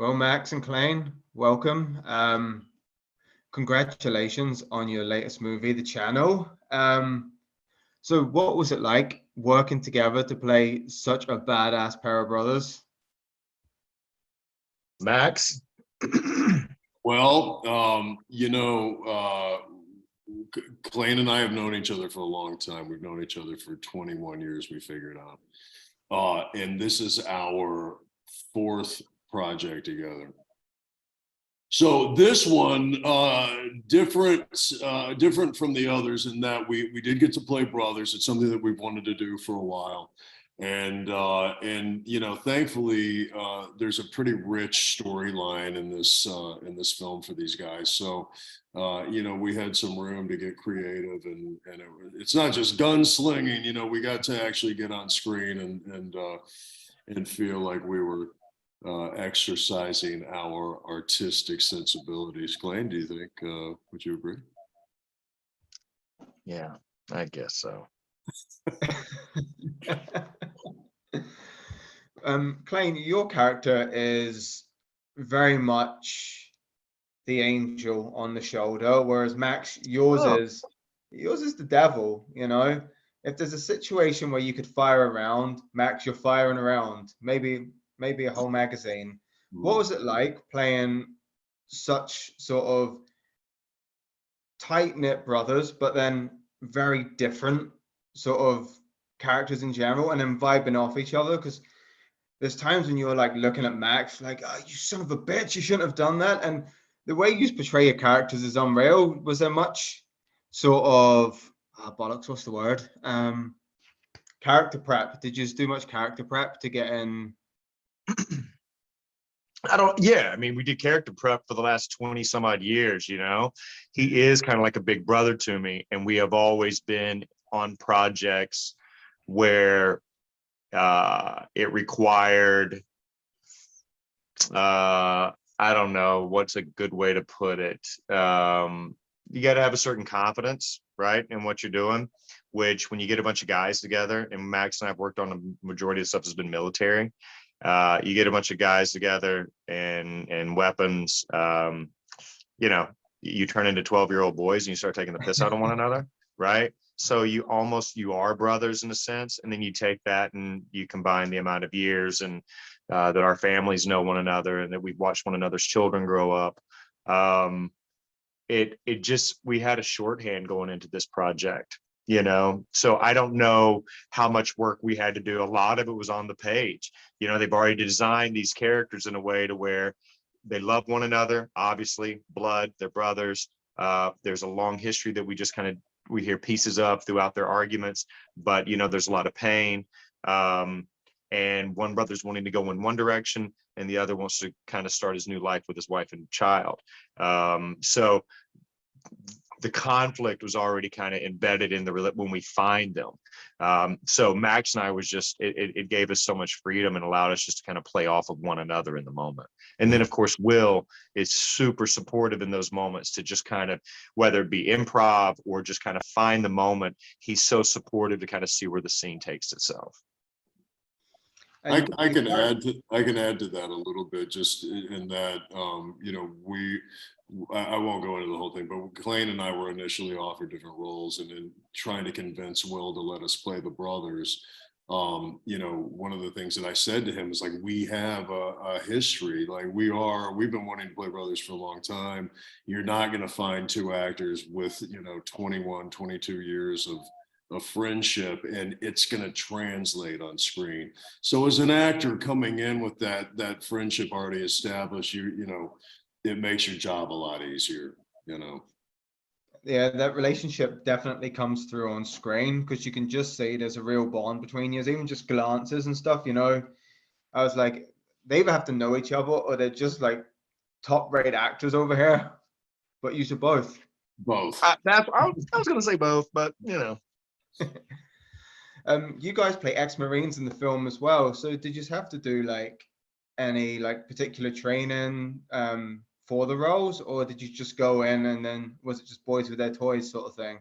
Well, Max and Clayne, welcome. Congratulations on your latest movie, The Channel. So what was it like working together to play such a badass pair of brothers? Max. Well, Clayne and I have known each other for a long time. We've known each other for 21 years, we figured out. And this is our fourth project together. So this one, different from the others in that we did get to play brothers. It's something that we've wanted to do for a while. And thankfully, there's a pretty rich storyline in this film for these guys. So, we had some room to get creative, and it's not just gunslinging. We got to actually get on screen and feel like we were exercising our artistic sensibilities. Clayne, do you think? Would you agree? Yeah, I guess so. Clayne, your character is very much the angel on the shoulder, whereas Max, yours is the devil, you know. If there's a situation where you could fire around, Max, you're firing around. Maybe a whole magazine. What was it like playing such sort of tight-knit brothers, but then very different sort of characters in general, and then vibing off each other? Because there's times when you're like looking at Max like, oh, you son of a bitch, you shouldn't have done that. And the way you portray your characters is unreal. Was there much sort of bollocks, what's the word? Character prep. Did you just do much character prep to get in? I mean, we did character prep for the last 20 some odd years, He is kind of like a big brother to me, and we have always been on projects where it required, I don't know, what's a good way to put it? You got to have a certain confidence, right, in what you're doing, which when you get a bunch of guys together, and Max and I have worked on the majority of stuff has been military. You get a bunch of guys together and weapons, you turn into 12-year-old boys and you start taking the piss out of one another, right? So you are brothers in a sense, and then you take that and you combine the amount of years and that our families know one another and that we've watched one another's children grow up. We had a shorthand going into this project. So I don't know how much work we had to do. A lot of it was on the page. They've already designed these characters in a way to where they love one another, obviously, blood, they're brothers. There's a long history that we hear pieces of throughout their arguments, but there's a lot of pain. And one brother's wanting to go in one direction and the other wants to kind of start his new life with his wife and child. So the conflict was already kind of embedded in when we find them. So Max and I was it gave us so much freedom and allowed us just to kind of play off of one another in the moment. And then of course, Will is super supportive in those moments to just kind of, whether it be improv or just kind of find the moment, he's so supportive to kind of see where the scene takes itself. I can add to that a little bit, just in that I won't go into the whole thing, but Clayne and I were initially offered different roles, and then trying to convince Will to let us play the brothers. One of the things that I said to him is like, we have a history, like we've been wanting to play brothers for a long time. You're not going to find two actors with 21, 22 years of friendship, and it's going to translate on screen. So as an actor coming in with that friendship already established, it makes your job a lot easier. Yeah, that relationship definitely comes through on screen because you can just see there's a real bond between you, even just glances and stuff. I was like, they either have to know each other or they're just like top-rate actors over here. But you should both. Both. I was going to say both, but You guys play ex-Marines in the film as well. So did you have to do like any like particular training for the roles, or did you just go in and then was it just boys with their toys sort of thing?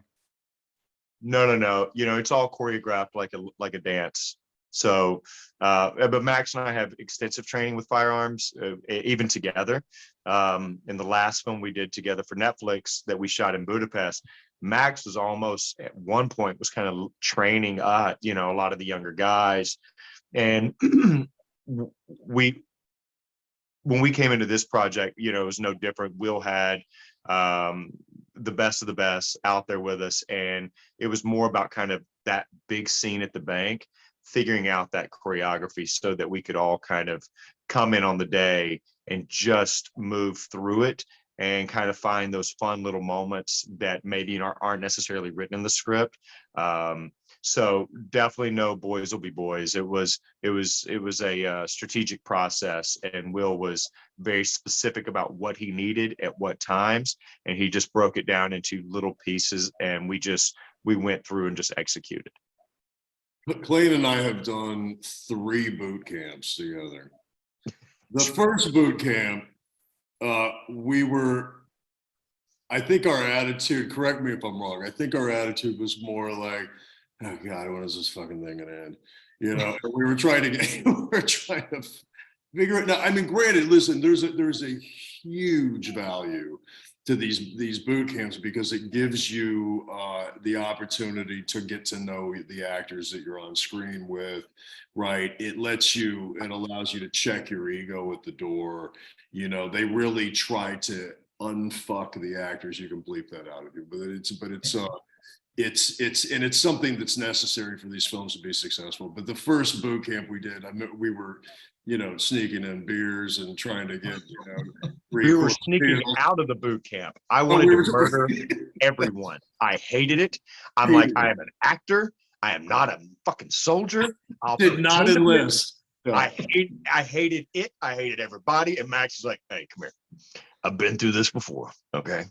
No. It's all choreographed like a dance. So, but Max and I have extensive training with firearms, even together. In the last film we did together for Netflix that we shot in Budapest, Max was almost at one point was kind of training, you know, a lot of the younger guys. And we, when we came into this project, you know, it was no different. Will had the best of the best out there with us, and it was more about kind of that big scene at the bank, figuring out that choreography so that we could all kind of come in on the day and just move through it and kind of find those fun little moments that maybe aren't necessarily written in the script. So definitely no boys will be boys. It was a strategic process, and Will was very specific about what he needed at what times, and he just broke it down into little pieces, and we went through and just executed. Clayne and I have done 3 boot camps together. The first boot camp, I think our attitude, correct me if I'm wrong, I think our attitude was more like, oh God, when is this fucking thing gonna end? You know, we were trying to figure it out. I mean, granted, listen, there's a huge value to these boot camps because it gives you the opportunity to get to know the actors that you're on screen with, right? It allows you to check your ego at the door. You know, they really try to unfuck the actors. You can bleep that out of you, but it's something that's necessary for these films to be successful. But the first boot camp we did, we were, you know, sneaking in beers and trying to get, you know, we were sneaking out of the boot camp. I wanted to murder everyone. I hated it. I'm like, I am an actor. I am not a fucking soldier. I did not enlist. No. I hated it. I hated everybody. And Max is like, hey, come here. I've been through this before. Okay.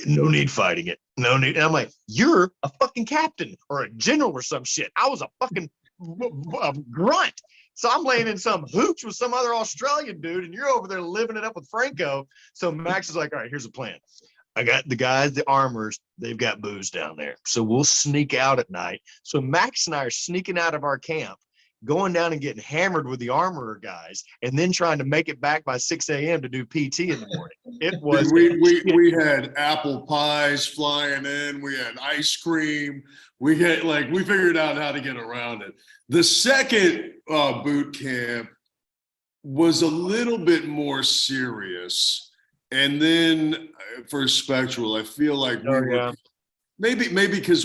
No need fighting it. No need. And I'm like, you're a fucking captain or a general or some shit. I was a fucking grunt. So I'm laying in some hooch with some other Australian dude, and you're over there living it up with Franco. So Max is like, all right, here's a plan. I got the guys, the armors, they've got booze down there. So we'll sneak out at night. So Max and I are sneaking out of our camp, going down and getting hammered with the armorer guys, and then trying to make it back by 6 a.m. to do PT in the morning. It was we had apple pies flying in, we had ice cream, we figured out how to get around it. The second boot camp was a little bit more serious, and then for Spectral, I feel like maybe because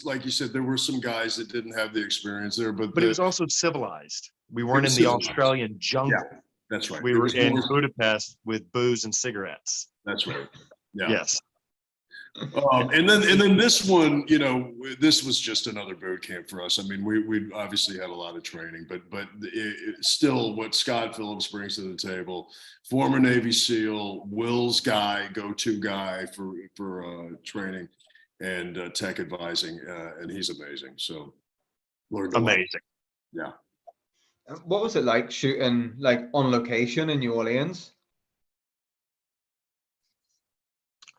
like you said, there were some guys that didn't have the experience there, but it was also civilized. We weren't in the Australian jungle. Yeah, that's right. We were in Budapest with booze and cigarettes. That's right. Yeah. Yes. And then this one, you know, this was just another boot camp for us. I mean, we obviously had a lot of training, but still, what Scott Phillips brings to the table, former Navy SEAL, Will's go-to guy for training and tech advising, and he's amazing. So, amazing. Yeah. What was it like shooting like on location in New Orleans?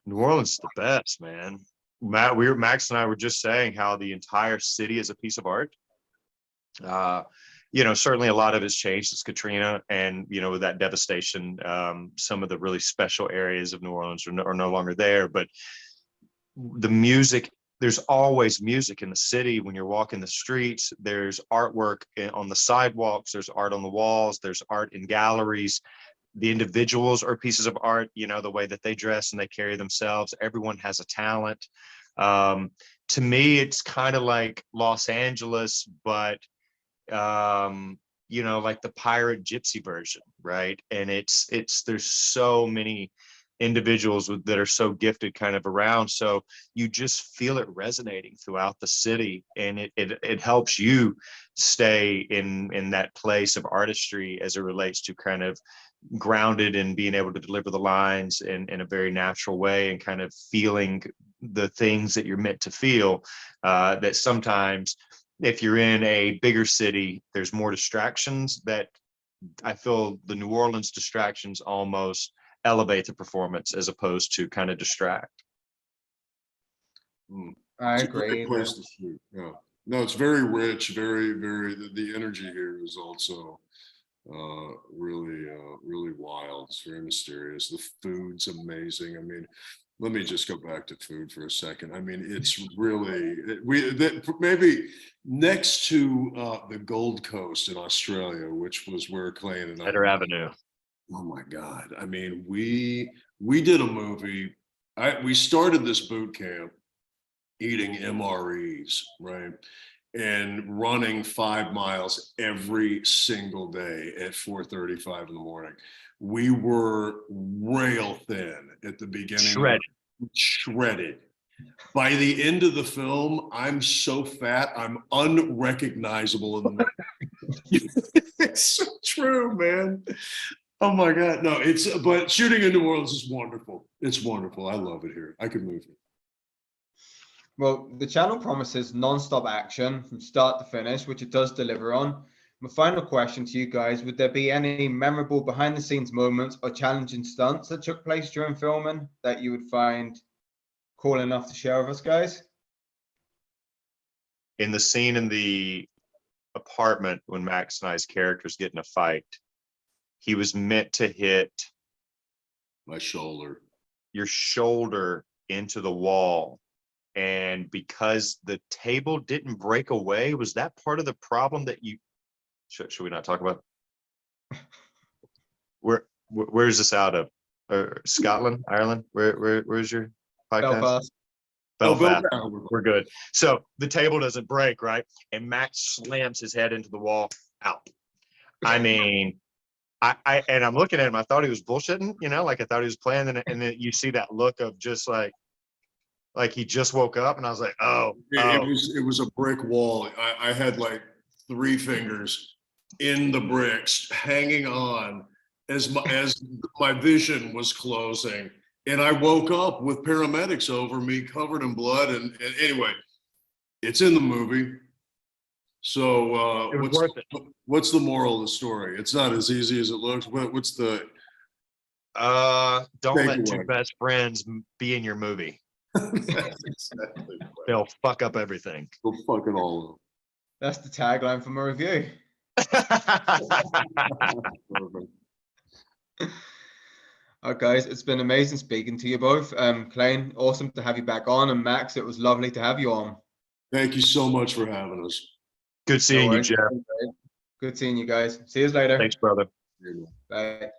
New Orleans is the best, man. Max and I were just saying how the entire city is a piece of art. You know, certainly a lot of it's changed since Katrina, and you know, with that devastation, some of the really special areas of New Orleans are no longer there. But the music, there's always music in the city. When you're walking the streets, there's artwork on the sidewalks, there's art on the walls, there's art in galleries. The individuals are pieces of art, you know, the way that they dress and they carry themselves. Everyone has a talent. To me, it's kind of like Los Angeles, but, you know, like the pirate gypsy version, right? And there's so many individuals that are so gifted kind of around. So you just feel it resonating throughout the city, and it helps you stay in that place of artistry as it relates to kind of grounded and being able to deliver the lines in a very natural way, and kind of feeling the things that you're meant to feel, that sometimes if you're in a bigger city, there's more distractions. That I feel the New Orleans distractions almost elevate the performance as opposed to kind of distract. I agree. Place to shoot. Yeah. No, it's very rich, very, the energy here is also really wild. It's very mysterious. The food's amazing. I mean, let me just go back to food for a second. I mean, it's really, maybe next to the Gold Coast in Australia, which was where Clayne and I Better Avenue. Oh my God. I mean, we did a movie. We started this boot camp eating MREs, right? And running 5 miles every single day at 4:35 in the morning. We were rail thin at the beginning. Shredded. By the end of the film, I'm so fat, I'm unrecognizable in the It's so true, man. Oh my God. No, but shooting in New Orleans is wonderful. It's wonderful. I love it here. I could move it. Well, the channel promises non-stop action from start to finish, which it does deliver on. My final question to you guys, would there be any memorable behind the scenes moments or challenging stunts that took place during filming that you would find cool enough to share with us, guys? In the scene in the apartment when Max and I's characters get in a fight, he was meant to hit My shoulder. your shoulder into the wall. And because the table didn't break away, was that part of the problem that you should we not talk about? Where's this out of? Scotland, Ireland? Where's your podcast? Belfast. Belfast. We're good. So the table doesn't break, right? And Max slams his head into the wall, out. I mean, and I'm looking at him, I thought he was bullshitting, like I thought he was playing, and then you see that look of just like he just woke up, and I was like, It was a brick wall. I had like 3 fingers in the bricks hanging on as my vision was closing. And I woke up with paramedics over me covered in blood. And anyway, it's in the movie. So what's the moral of the story? It's not as easy as it looks. What's the don't let 2 best friends be in your movie. Exactly. They'll fuck up everything. They'll fuck it all up. That's the tagline for my review. All right, guys, it's been amazing speaking to you both. Clayne, awesome to have you back on, and Max, it was lovely to have you on. Thank you so much for having us. Good seeing you, Jeff. Good seeing you guys. See you later. Thanks, brother. Bye.